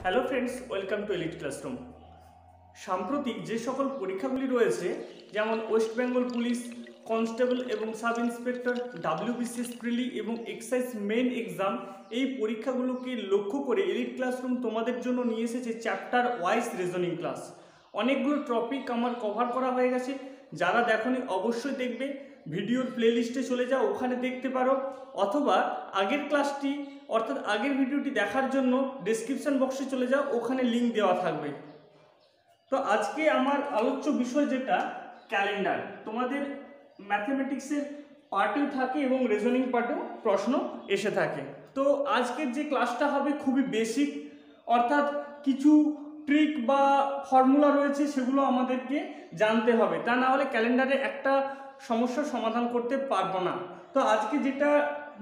Hello friends, welcome to elite classroom. সাম্প্রতিক যে সকল পরীক্ষাগুলি রয়েছে, যেমন ওয়েস্ট বেঙ্গল পুলিশ কনস্টেবল এবং সাব ইন্সপেক্টর, WBCS প্রিলি এবং এক্সাইজ মেন এক্সাম, এই পরীক্ষাগুলোকে লক্ষ্য করে এলিট ক্লাসরুম তোমাদের জন্য নিয়ে এসেছে চ্যাপ্টার ওয়াইজ রিজনিং ক্লাস। অনেকগুলো টপিক আমার কভার করা হয়ে গেছে। যারা দেখোনি অবশ্যই দেখবে, ভিডিওর প্লেলিস্টে চলে যাও, ওখানে দেখতে পারো, অথবা আগের ক্লাসটি অর্থাৎ আগের ভিডিওটি দেখার জন্য ডেসক্রিপশন বক্সে চলে যাও, ওখানে লিঙ্ক দেওয়া থাকবে। তো আজকে আমার আলোচ্য বিষয় যেটা ক্যালেন্ডার, তোমাদের ম্যাথমেটিক্সের পার্টেও থাকে এবং রিজনিং পার্টেও প্রশ্ন এসে থাকে। তো আজকের যে ক্লাসটা হবে খুবই বেসিক, অর্থাৎ কিছু ট্রিক বা ফর্মুলা রয়েছে সেগুলো আমাদেরকে জানতে হবে, তা না হলে ক্যালেন্ডারে একটা সমস্যার সমাধান করতে পারবো না। তো আজকে যেটা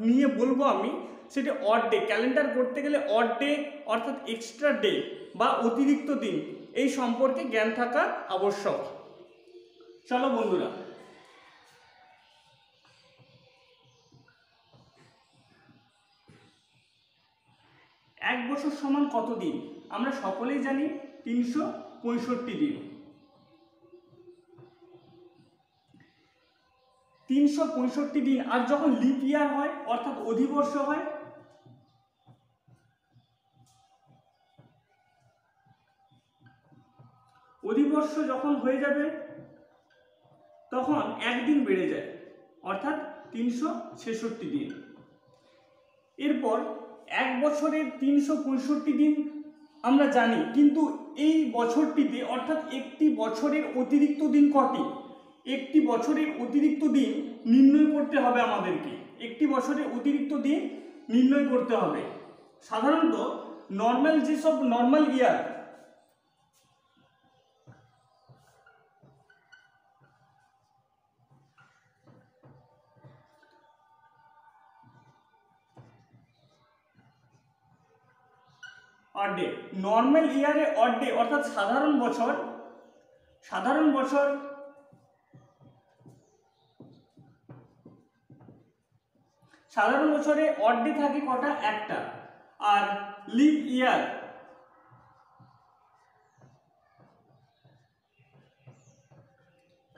নিয়ে বলবো আমি, সেটা অড ডে। ক্যালেন্ডার করতে গেলে অড ডে অর্থাৎ এক্সট্রা ডে বা অতিরিক্ত দিন, এই সম্পর্কে জ্ঞান থাকা আবশ্যক। চলো বন্ধুরা, এক বছর সমান কত দিন? আমরা সকলেই জানি 365 দিন। 365 দিন, আর যখন লিপ ইয়ার হয় অর্থাৎ অধিবর্ষ হয়, অধিবর্ষ যখন হয়ে যাবে তখন একদিন বেড়ে যায়, অর্থাৎ 366 দিন। এরপর এক বছরের 365 দিন আমরা জানি, কিন্তু এই বছরটিতে অর্থাৎ একটি বছরের অতিরিক্ত দিন কটি? একটি বছরের অতিরিক্ত দিন নির্ণয় করতে হবে আমাদেরকে। একটি বছরের অতিরিক্ত দিন নির্ণয় করতে হবে। সাধারণত নর্মাল যেসব নর্মাল ইয়ার, অড ডে, নর্মাল ইয়ারে অড ডে অর্থাৎ সাধারণ বছর, সাধারণ বছরে অড ডে থাকে কটা? একটা। আর লিপ ইয়ার,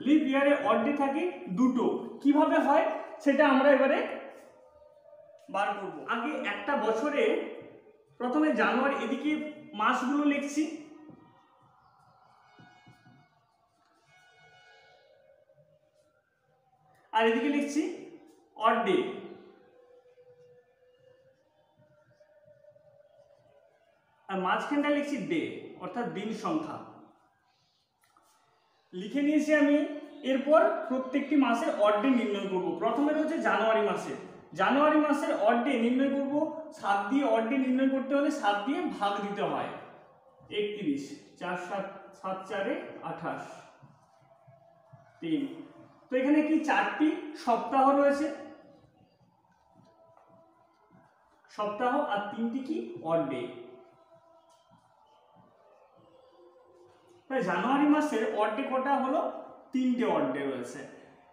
লিপ ইয়ারে অড ডে থাকে দুটো। কিভাবে হয় সেটা আমরা এবারে বার করব। আগে একটা বছরে প্রথমে জানুয়ারি, এদিকে মাসগুলো লিখছি, আর এদিকে লিখছি অড ডে। আর মাঝখানটা লিখছি ডে, অর্থাৎ দিন সংখ্যা লিখে নিয়েছি আমি। এরপর প্রত্যেকটি মাসের অড ডে নির্ণয় করব। প্রথমে রয়েছে জানুয়ারি মাসে, জানুয়ারি মাসের অড ডে নির্ণয় করব। 7 দিয়ে অড ডে নির্ণয় করতে হলে 7 দিয়ে ভাগ দিতে হয়। 31, 4 7 7 4 28 3। তো এখানে কি 4টি সপ্তাহ রয়েছে, সপ্তাহ, আর 3টি কি অড ডে। জানুয়ারি মাসের অড ডে কটা হলো? 3টে অড ডে রয়েছে।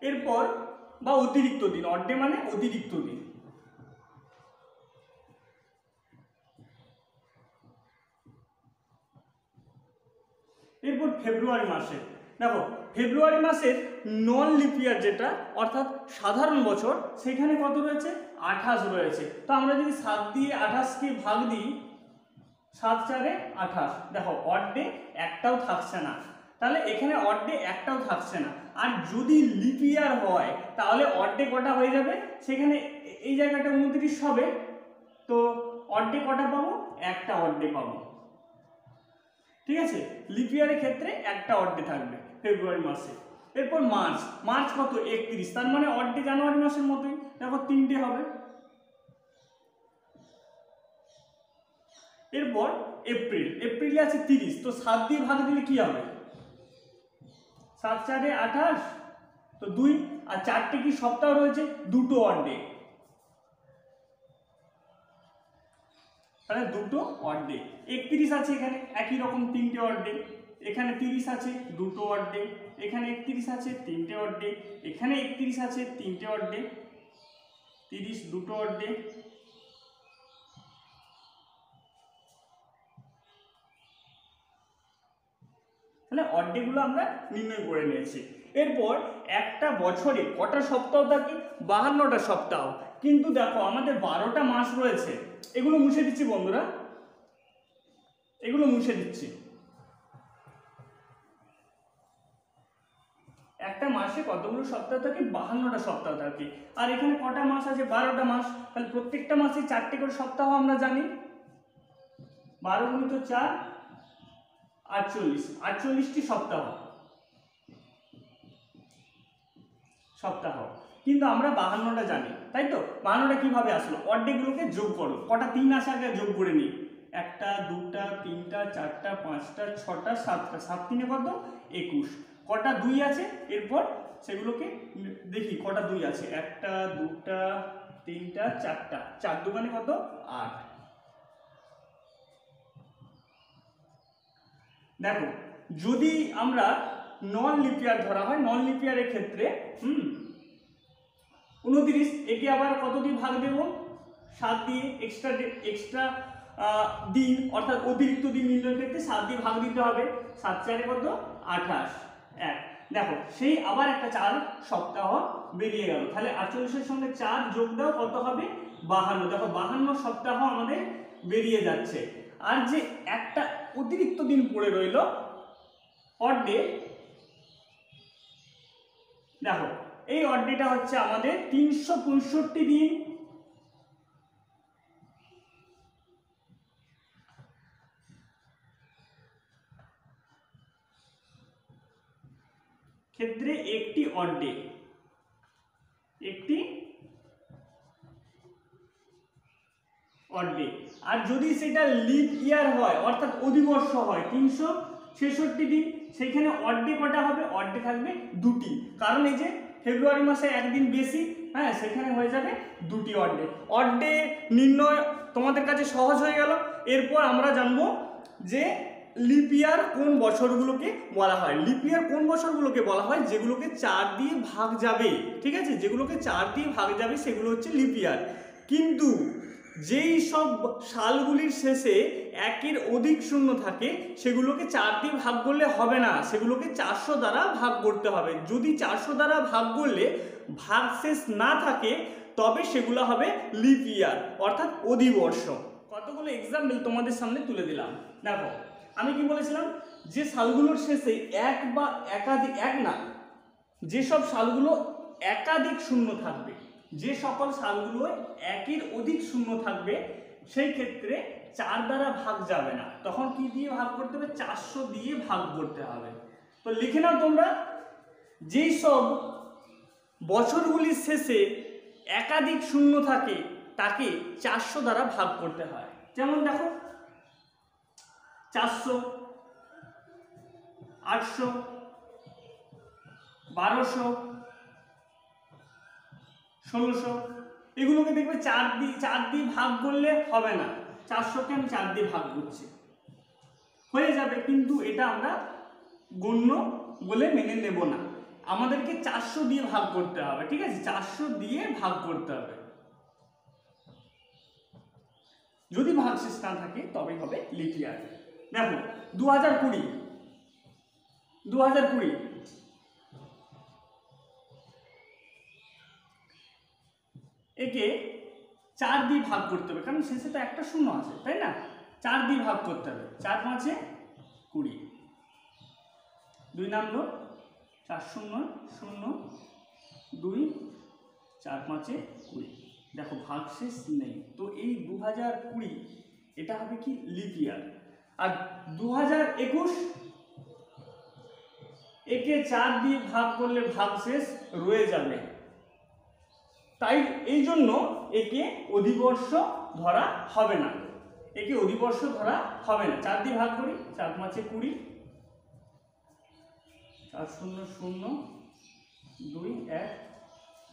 এরপর বা অতিরিক্ত দিন, অড ডে মানে অতিরিক্ত দিন। এরপর ফেব্রুয়ারি মাসে, দেখো ফেব্রুয়ারি মাসের নন লিপ ইয়ার যেটা অর্থাৎ সাধারণ বছর, সেখানে কত রয়েছে? 28 রয়েছে। তো আমরা যদি 7 দিয়ে 28কে ভাগ দিই, 7 4 28, দেখো অড ডে একটাও থাকছে না, তাহলে এখানে অড ডে একটাও থাকছে না। আর যদি লিপ ইয়ার হয় তাহলে অড ডে কটা হয়ে যাবে? সেখানে এই জায়গাটা 29 হবে, তো অড ডে কটা পাবো? একটা অড ডে পাবো। ঠিক আছে, লিপ ইয়ারের ক্ষেত্রে একটা অড ডে থাকবে ফেব্রুয়ারি মাসে। এরপর মার্চ, মার্চ কত? 31, তার মানে অড ডে জানুয়ারি মাসের মতোই, দেখো 3টে হবে। এরপর এপ্রিল, এপ্রিলে আছে 30, তো 7 দিয়ে ভাগ দিলে কি হবে? 7 4 28, তো 2, আর 4টে কি সপ্তাহ রয়েছে? দুটো অড ডে, তাহলে দুটো অড ডে। 31 আছে এখানে একই রকম 3টে অড ডে, এখানে 30 আছে দুটো অড ডে, এখানে 31 আছে 3টে অড ডে, এখানে 31 আছে 3টে অড ডে, 30 দুটো অড ডে, তাহলে অড ডেগুলো আমরা নির্ণয় করে নিয়েছি। এরপর একটা বছরে কটা সপ্তাহ থাকে? 52টা সপ্তাহ। কিন্তু দেখো আমাদের 12টা মাস রয়েছে, এগুলো মুছে দিচ্ছি বন্ধুরা, এগুলো মুছে দিচ্ছি। একটা মাসে কতগুলো সপ্তাহ থাকে? 52টা সপ্তাহ থাকে। আর এখানে কটা মাস আছে? 12টা মাস। তাহলে প্রত্যেকটা মাসে 4টে করে সপ্তাহ আমরা জানি। 12 × 4 48, 48টি সপ্তাহ। কিন্তু আমরা 52টা জানি, তাই তো? 52টা কিভাবে আসলো? অড ডেগুলোকে যোগ করো। কটা 3 আসে আগে যোগ করে নিই। 1টা 2টা 3টা 4টা 5টা 6টা 7টা, 7 3 কত? 21। কটা 2 আছে এরপর সেগুলোকে দেখি কটা 2 আছে। 1টা 2টা 3টা 4টা, 4 2 কত? 8। দেখো যদি আমরা নন লিপ ইয়ার ধরা হয়, নন লিপ ইয়ারের ক্ষেত্রে 29, একে আবার কত দিয়ে ভাগ দেব? 7 দিয়ে। এক্সট্রা দিন অর্থাৎ অতিরিক্ত দিন নির্ণয়ের ক্ষেত্রে 7 দিয়ে ভাগ দিতে হবে। 7 4 কত? 28। 1। দেখো সেই আবার একটা 4 সপ্তাহ বেরিয়ে গেল। তাহলে 48-এর সঙ্গে 4 যোগ দাও, কত হবে? 52। দেখো 52 সপ্তাহ আমাদের বেরিয়ে যাচ্ছে। আর যে একটা অতিরিক্ত দিন পড়ে রইল অড ডে, দেখো এই অড ডেটা হচ্ছে আমাদের 365 দিন। ক্ষেত্রে একটি অড ডে, একটি অড ডে। আর যদি সেটা লিপ ইয়ার হয় অর্থাৎ অধিবর্ষ হয় 366 দিন, সেইখানে অড ডে কটা হবে? অড ডে থাকবে 2টি। কারণ এই যে ফেব্রুয়ারি মাসে একদিন বেশি, হ্যাঁ, সেখানে হয়ে যাবে 2টি অড ডে। অড ডে নির্ণয় তোমাদের কাছে সহজ হয়ে গেল। এরপর আমরা জানবো যে লিপ ইয়ার কোন বছরগুলোকে বলা হয়। লিপ ইয়ার কোন বছরগুলোকে বলা হয়? যেগুলোকে 4 দিয়ে ভাগ যাবে, ঠিক আছে? যেগুলোকে 4 দিয়ে ভাগ যাবে সেগুলো হচ্ছে লিপ ইয়ার। কিন্তু যেই সব সালগুলির শেষে 1-এর অধিক শূন্য থাকে সেগুলোকে 4 দিয়ে ভাগ করলে হবে না, সেগুলোকে 400 দ্বারা ভাগ করতে হবে। যদি 400 দ্বারা ভাগ করলে ভাগশেষ না থাকে তবে সেগুলো হবে লিপ ইয়ার অর্থাৎ অধিবর্ষ। কতগুলো এক্সাম্পল তোমাদের সামনে তুলে দিলাম। দেখো আমি কি বলেছিলাম? যে সালগুলোর শেষে এক বা একাধিক, এক না, যেসব সালগুলো একাধিক শূন্য থাকবে, যে সকল সালগুলো 1-এর অধিক শূন্য থাকবে সেই ক্ষেত্রে 4 দ্বারা ভাগ যাবে না, তখন কি দিয়ে ভাগ করতে হবে? 400 দিয়ে ভাগ করতে হবে। তো লিখে নাও তোমরা, যেই সব বছরগুলির শেষে একাধিক শূন্য থাকে তাকে 400 দ্বারা ভাগ করতে হয়। যেমন দেখো 400, 800, 1200, 1600, এগুলোকে দেখবে 4 দিয়ে ভাগ করলে হবে না। 400-কে আমি 4 দিয়ে ভাগ করছি, হয়ে যাবে, কিন্তু এটা আমরা গণ্য বলে মেনে নেব না। আমাদেরকে 400 দিয়ে ভাগ করতে হবে, ঠিক আছে? 400 দিয়ে ভাগ করতে হবে। যদি ভাগশেষ না থাকে তবেই হবে লিপ ইয়ার। দেখো 2020 একে 4 দিয়ে ভাগ করতে হবে, কারণ শেষে তো একটা শূন্য আছে, তাই না? 4 দিয়ে ভাগ করতে হবে। 4 5 20, 2 নামলো 4 0 0 2, 4 5 20। দেখো ভাগশেষ নেই, তো এই 2020 এটা হবে কি? লিপ ইয়ার। আর 2021 একে 4 দিয়ে ভাগ করলে ভাগশেষ রয়ে যাবে, তাই এই জন্য একে অধিবর্ষ ধরা হবে না, একে অধিবর্ষ ধরা হবে না। 4 দিয়ে ভাগ করি, 4 5 20, 4 0 0 2 1,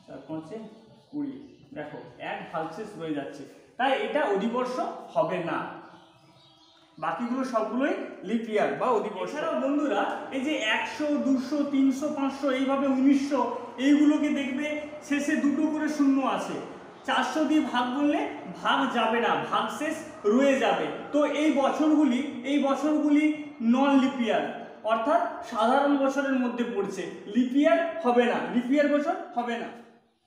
4 5 20। দেখো 1 ভাগশেষ রয়ে যাচ্ছে, তাই এটা অধিবর্ষ হবে না। বাকিগুলো সবগুলোই লিপ ইয়ার বা অধিবর্ষ। এছাড়াও বন্ধুরা এই যে 100, 200, 300, 500 এইভাবে 1900, এইগুলোকে দেখবে শেষে 2টো করে শূন্য আছে। 400 দিয়ে ভাগ করলে ভাগ যাবে না, ভাগশেষ রয়ে যাবে। তো এই বছরগুলি নন লিপ ইয়ার, অর্থাৎ সাধারণ বছরের মধ্যে পড়ছে, লিপ ইয়ার হবে না, লিপ ইয়ার বছর হবে না।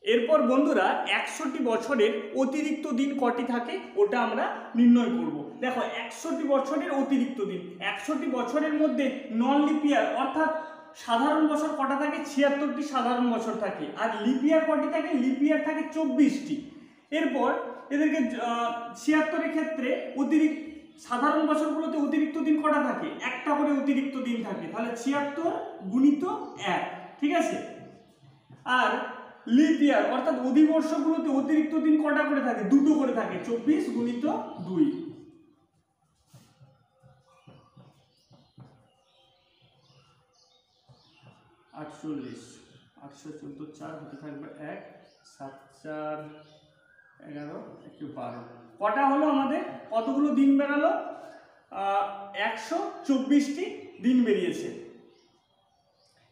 এরপর বন্ধুরা 100টি বছরের অতিরিক্ত দিন কটি থাকে ওটা আমরা নির্ণয় করব। দেখো 100টি বছরের অতিরিক্ত দিন, 100টি বছরের মধ্যে নন লিপ ইয়ার অর্থাৎ সাধারণ বছর কটা থাকে, 76টি সাধারণ বছর থাকে। আর লিপ ইয়ার কটি থাকে, লিপ ইয়ার থাকে 24টি। এরপর এদেরকে 76-এর ক্ষেত্রে অতিরিক্ত সাধারণ বছরগুলোতে অতিরিক্ত দিন কটা থাকে, একটা করে অতিরিক্ত দিন থাকে, তাহলে 76 গুণিত 1, ঠিক আছে। আর লিপ ইয়ার অর্থাৎ অধিবর্ষগুলোতে অতিরিক্ত দিন কটা করে থাকে, দুটো করে থাকে, 24 গুণিত 2। আটচল্লিশ, 814 4 হতে থাকবে 1, 7 4 11 1 12, কটা হলো আমাদের, কতগুলো দিন বেরালো, 124টি দিন বেরিয়েছে।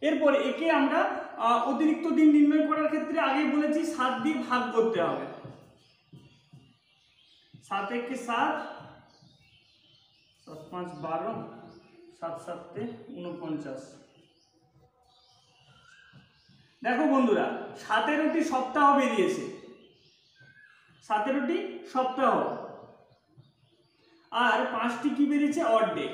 এরপরে একে আমরা অতিরিক্ত দিন নির্ণয় করার ক্ষেত্রে আগেই বলেছি 7 দিয়ে ভাগ করতে হবে। 7 একে 7, 7 5 12, 7 7 49। দেখো বন্ধুরা 17টি সপ্তাহ বেরিয়েছে, 17টি সপ্তাহ। আর 5টি কি বেরিয়েছে, অড ডে।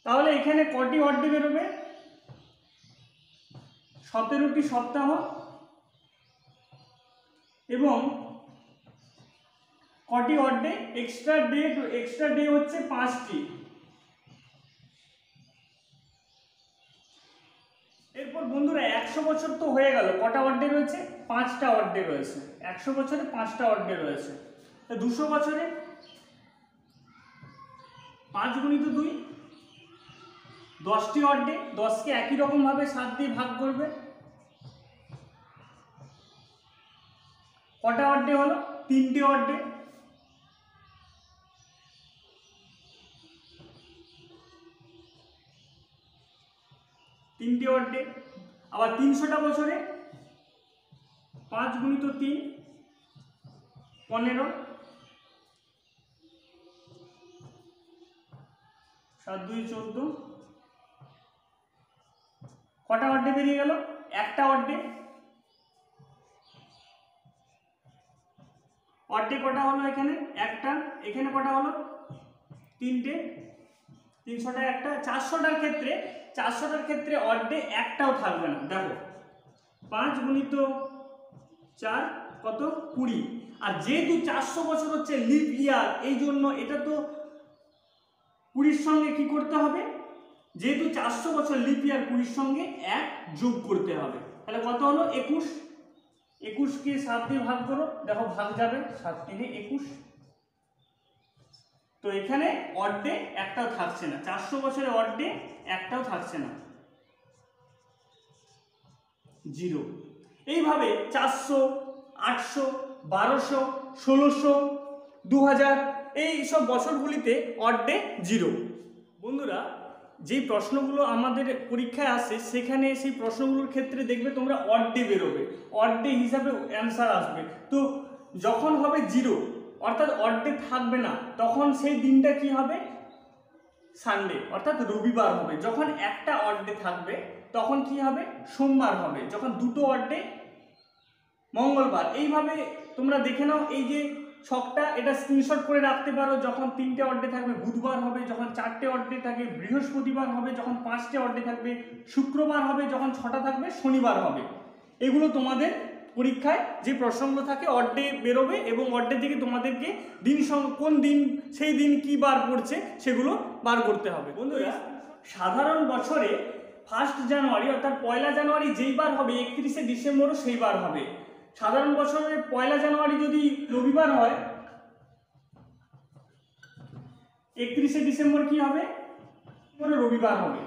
তাহলে এখানে কটি অড ডে বেরোবে, 17টি সপ্তাহ এবং কটি অড ডে, এক্সট্রা ডে হচ্ছে 5টি। এরপর বন্ধুরা 100 বছর তো হয়ে গেল, কটা অড ডে রয়েছে, 5টা অড ডে রয়েছে। 100 বছরে 5টা অড ডে রয়েছে। 200 বছরে 5 গুণিত 2, 10টি অড ডে, 10কে একই রকম ভাবে 7 দিয়ে ভাগ করবে। কটা অড ডে হলো, 3টে অড ডে। Odd day. আবার 300টা বছরে 5 গুণিত 3, 15, 7 2 14, কটা অড ডে বেরিয়ে গেল, একটা অড ডে। অড ডে কটা হলো এখানে, একটা। এখানে কটা হলো, 3টে। 300টা একটা। 400টার ক্ষেত্রে অড ডে একটাও থাকবে না। দেখো 5 গুণিত 4 কত, 20। আর যেহেতু 400 বছর হচ্ছে লিপ ইয়ার, এই জন্য এটা তো 20-র সঙ্গে কি করতে হবে, যেহেতু 400 বছর লিপ ইয়ার, 20-র সঙ্গে 1 যোগ করতে হবে। তাহলে কত হলো, 21। 21কে 7 দিয়ে ভাগ করো, দেখো ভাগ যাবে, 7 3 21। তো এখানে অড ডে একটাও থাকছে না, 400 বছরে অড ডে একটাও থাকছে না, 0। এইভাবে 400, 800, 1200, 1600, 2000 এই সব বছরগুলিতে অড ডে 0। বন্ধুরা যেই প্রশ্নগুলো আমাদের পরীক্ষায় আসে, সেখানে সেই প্রশ্নগুলোর ক্ষেত্রে দেখবে তোমরা অড ডে বেরোবে, অড ডে হিসাবে অ্যান্সার আসবে। তো যখন হবে 0 অর্থাৎ অড ডে থাকবে না, তখন সেই দিনটা কি হবে, সানডে অর্থাৎ রবিবার হবে। যখন একটা অড ডে থাকবে তখন কি হবে, সোমবার হবে। যখন দুটো অড ডে, মঙ্গলবার। এইভাবে তোমরা দেখে নাও, এই যে ছকটা, এটা স্ক্রিনশট করে রাখতে পারো। যখন 3টে অড ডে থাকবে বুধবার হবে, যখন 4টে অড ডে থাকবে বৃহস্পতিবার হবে, যখন 5টে অড ডে থাকবে শুক্রবার হবে, যখন 6টা থাকবে শনিবার হবে। এগুলো তোমাদের পরীক্ষায় যে প্রশ্নগুলো থাকে অড ডে বেরোবে, এবং অড ডে থেকে তোমাদেরকে দিন কোন দিন, সেই দিন কি বার পড়ছে সেগুলো বার করতে হবে। বন্ধুরা সাধারণ বছরে 1 জানুয়ারি অর্থাৎ 1 জানুয়ারি যেই বার হবে, 31 ডিসেম্বরও সেই বার হবে। সাধারণ বছরে 1 জানুয়ারি যদি রবিবার হয়, 31 ডিসেম্বর কি হবে, রবিবার হবে।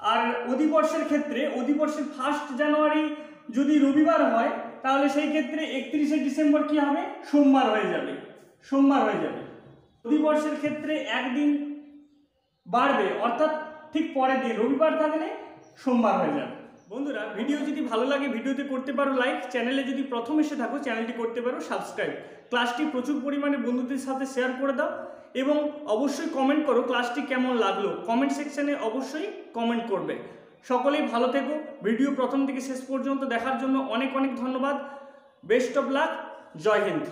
আর অধিবর্ষের ক্ষেত্রে, অধিবর্ষের 1 জানুয়ারি যদি রবিবার হয়, তাহলে সেই ক্ষেত্রে 31 ডিসেম্বর কি হবে, সোমবার হয়ে যাবে, সোমবার হয়ে যাবে। অধিবর্ষের ক্ষেত্রে একদিন বাড়বে, অর্থাৎ ঠিক পরের দিন রবিবার থাকলে সোমবার হয়ে যাবে। বন্ধুরা, ভিডিও যদি ভালো লাগে ভিডিওতে করতে পারো লাইক, চ্যানেলে যদি প্রথম এসে থাকো চ্যানেলটি করতে পারো সাবস্ক্রাইব, ক্লাসটি প্রচুর পরিমাণে বন্ধুদের সাথে শেয়ার করে দাও এবং অবশ্যই কমেন্ট করো ক্লাসটি কেমন লাগলো। কমেন্ট সেকশনে অবশ্যই কমেন্ট করবে। সকলেই ভালো থেকো। ভিডিও প্রথম থেকে শেষ পর্যন্ত দেখার জন্য অনেক অনেক ধন্যবাদ। Best of luck. জয় হিন্দ।